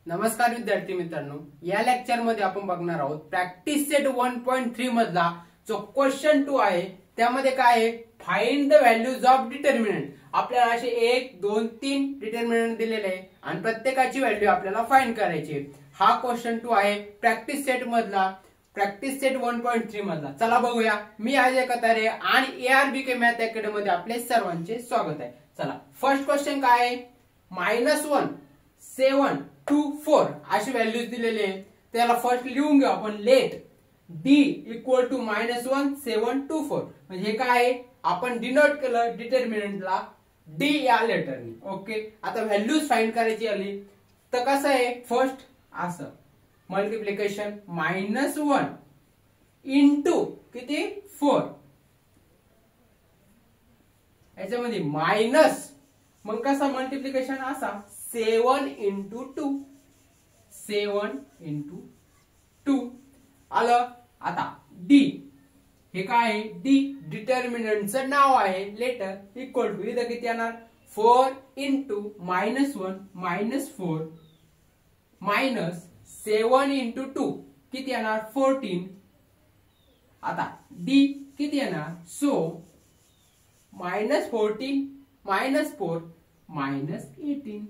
नमस्कार विद्यार्थी मित्रांनो, या लेक्चर मध्ये आपण बघणार आहोत प्रॅक्टिस सेट 1.3 मधला जो क्वेश्चन 2 आहे त्यामध्ये काय आहे, find the values of determinant. आपल्याला असे 1 2 3 डिटर्मिनंट दिलेले आहे आणि प्रत्येकाची व्हॅल्यू आपल्याला फाइंड करायची आहे। हा क्वेश्चन 2 आहे प्रॅक्टिस सेट मधला, प्रॅक्टिस सेट 1.3 मधला। चला बघूया। मी अजय कतारे आणि ARBK मॅथ अकॅडमी मध्ये आपले सर्वांचे स्वागत आहे। चला फर्स्ट क्वेश्चन काय आहे, -1 7 2 4 अशी व्हॅल्यूज दिलेली आहे। त्याला फर्स्ट लिहून घेऊ आपण। लेट d इक्वल टू -1 7 2 4 म्हणजे हे काय आहे, आपण डिनोट केलं डिटर्मिनंटला d या लेटरनी। ओके, आता व्हॅल्यूज फाइंड करायची आली तर कसं आहे, फर्स्ट असं मल्टिप्लिकेशन -1 इंटू किती 4, याच्यामध्ये मायनस, मग कसा मल्टिप्लिकेशन असा 7 इंटू 2 7 इंटू 2 आलं। आता d हे काय आहे, d डिटर्मिनंटचं नाव आहे लेटर इक्वल टू इथं किती येणार 4 इंटू -1 -4 मायनस 7 इंटू 2 किती येणार 14। आता d किती येणार, सो -14 -4 -18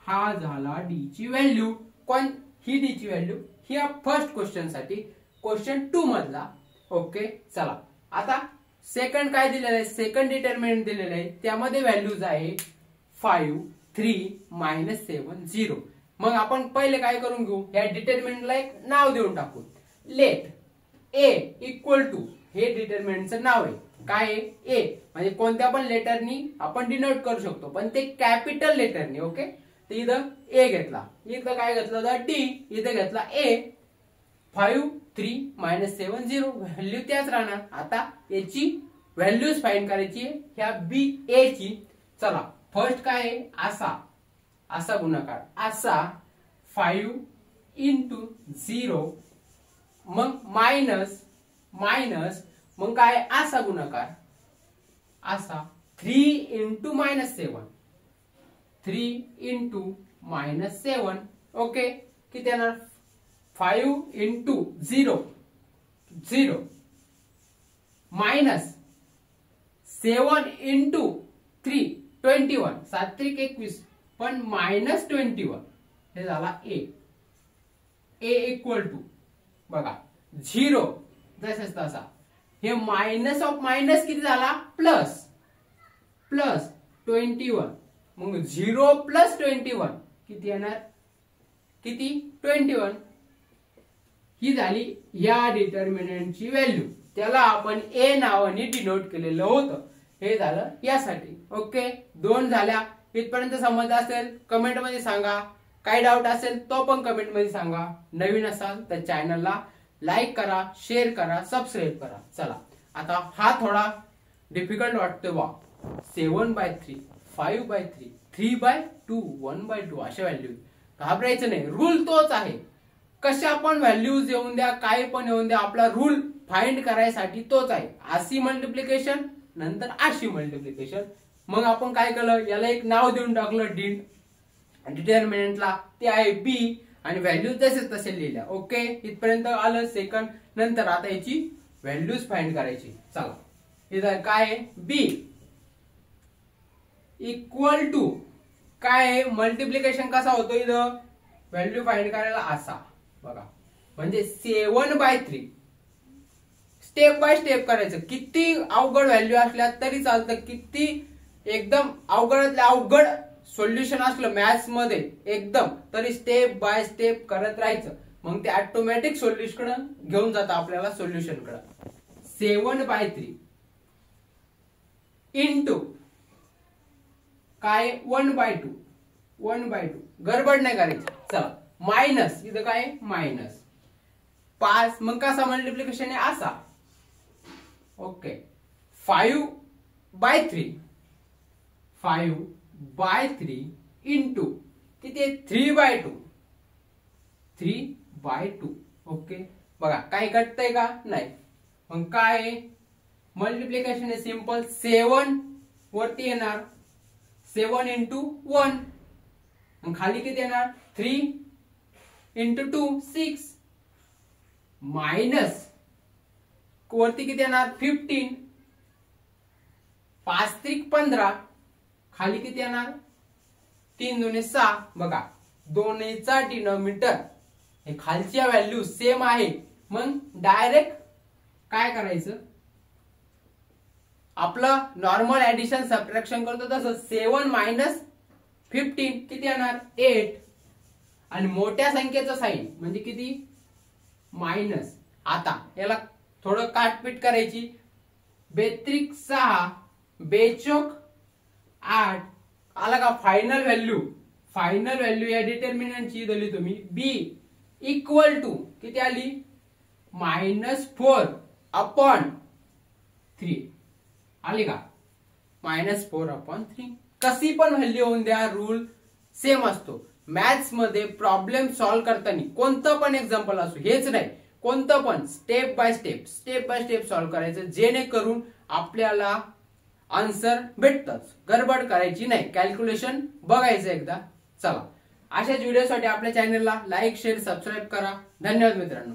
हा झाला d ची व्हॅल्यू। कोण ही d ची व्हॅल्यू ही फर्स्ट क्वेश्चन साठी, क्वेश्चन 2 मधला। ओके चला, आता सेकंड काय दिलेलं आहे, सेकंड डिटर्मिनंट दिलेलं आहे, त्यामध्ये व्हॅल्यूज आहे 5 3 -7 0। मग आपण पहिले काय करून घेऊ, या डिटर्मिनंटला एक नाव देऊन टाकू। लेट a इक्वल टू, हे डिटर्मिनंटचं नाव आहे काय आहे, a म्हणजे कोणत्या पण लेटरनी आपण डिनोट करू शकतो, पण ते कॅपिटल लेटरनी। ओके, तर इथं a घेतला, इथं काय घेतलं होतं d, इथं घेतला a। 5 3 -7 0 व्हॅल्यू त्याच राहणार। आता याची व्हॅल्यूज फाइंड करायची आहे ह्या a ची। चला फर्स्ट काय आहे, असा गुणाकार असा 5 इंटू 0, मग मायनस मग काय असा गुणाकार असा 3 इंटू -7 3 इंटू -7। ओके, किती येणार 5 इंटू 0 0 मायनस 7 इंटू 3 21 7 3 21 पण -21 हे झाला a इक्वल टू बघा 0 जसंच तसा, हे मायनस ऑफ मायनस किती झाला प्लस 21, मग 0 प्लस 21 किती येणार, किती 21। ही झाली या डिटर्मिनंटची व्हॅल्यू, त्याला आपण a नावाने डिनोट केलेलं होतं, हे झालं यासाठी। ओके, 2 झाल्या। इथपर्यंत समजलं असेल कमेंट मध्ये सांगा, काय डाऊट असेल तो पण कमेंट मध्ये सांगा। नवीन असाल तर चॅनलला लाईक करा, शेअर करा, सबस्क्राईब करा। चला आता हा थोडा डिफिकल्ट वाटतोय बा, 7/3 5/3 3/2 1/2 अशा व्हॅल्यू, घाबरायचं नाही, रूल तोच आहे। कशा पण व्हॅल्यूज येऊन द्या, काय पण येऊन द्या, आपला रूल फाइंड करायसाठी तोच आहे। अशी मल्टिप्लिकेशन नंतर अशी मल्टिप्लिकेशन। मग आपण काय केलं, याला एक नाव देऊन टाकलं डिटर्मिनंटला, ते आहे b आणि व्हॅल्यूज जसे तसे लिहिल्या। ओके, इथपर्यंत आलं सेकंड। नंतर आता याची व्हॅल्यूज फाइंड करायची। चला इथं काय आहे, b इक्वल टू काय आहे, मल्टिप्लिकेशन कसा होतो इथं व्हॅल्यू फाइंड करायला असा बघा, म्हणजे 7/3 स्टेप बाय स्टेप करायचं। किती अवघड व्हॅल्यू असल्या तरी चालतं, किती एकदम अवघडातल्या अवघड सोल्युशन असलं मॅथ्स मध्ये एकदम, तरी स्टेप बाय स्टेप करत राहायचं, मग ते ऑटोमॅटिक सोल्युशन कडे घेऊन जातं आपल्याला, सोल्युशन कडे। 7/3 इंटू काय 1/2 गडबड नाही करायची। चला मायनस, इथं काय मायनस 5, मग कसा मल्टिप्लिकेशन आहे असा। ओके, 5/3 इंटू किती 3/2 ओके, बघा काही कटतंय का नाही, मग काय मल्टिप्लिकेशन आहे सिंपल, 7 वरती येणार 7 into 1 खाली किती येणार 3 इंटू 2 6 मायनस वरती किती येणार 15 5 त्रिक 15 खाली किती येणार 3 दुने 6 बघा 2 चा डिनॉमिनेटर हे खालच्या व्हॅल्यू सेम आहे मग डायरेक्ट काय करायचं आपलं नॉर्मल ऍडिशन सबट्रॅक्शन करतो तसं 7 मायनस 15 किती येणार 8 आणि मोठ्या संख्येचं साइन म्हणजे किती मायनस आता याला थोडं काटपीट करायची 32 6 बेचोक 8 आला का फायनल व्हॅल्यू या डिटर्मिनंटची दिली तुम्ही बी इक्वल टू किती आली -4 अपॉन 3 आली का -4 अपॉन 3 कशी पण व्हॅल्यू होऊन द्या रूल सेम असतो मॅथ्स मध्ये प्रॉब्लेम सॉल्व्ह करताना कोणतं पण एक्झाम्पल असो हेच नाही कोणतं पण स्टेप बाय स्टेप सॉल्व्ह करायचं जेणेकरून आपल्याला आन्सर भेटतच गडबड करायची नाही कॅल्क्युलेशन बघायचं एकदा चला अशाच व्हिडिओसाठी आपल्या चॅनलला लाईक शेअर सबस्क्राईब करा धन्यवाद मित्रांनो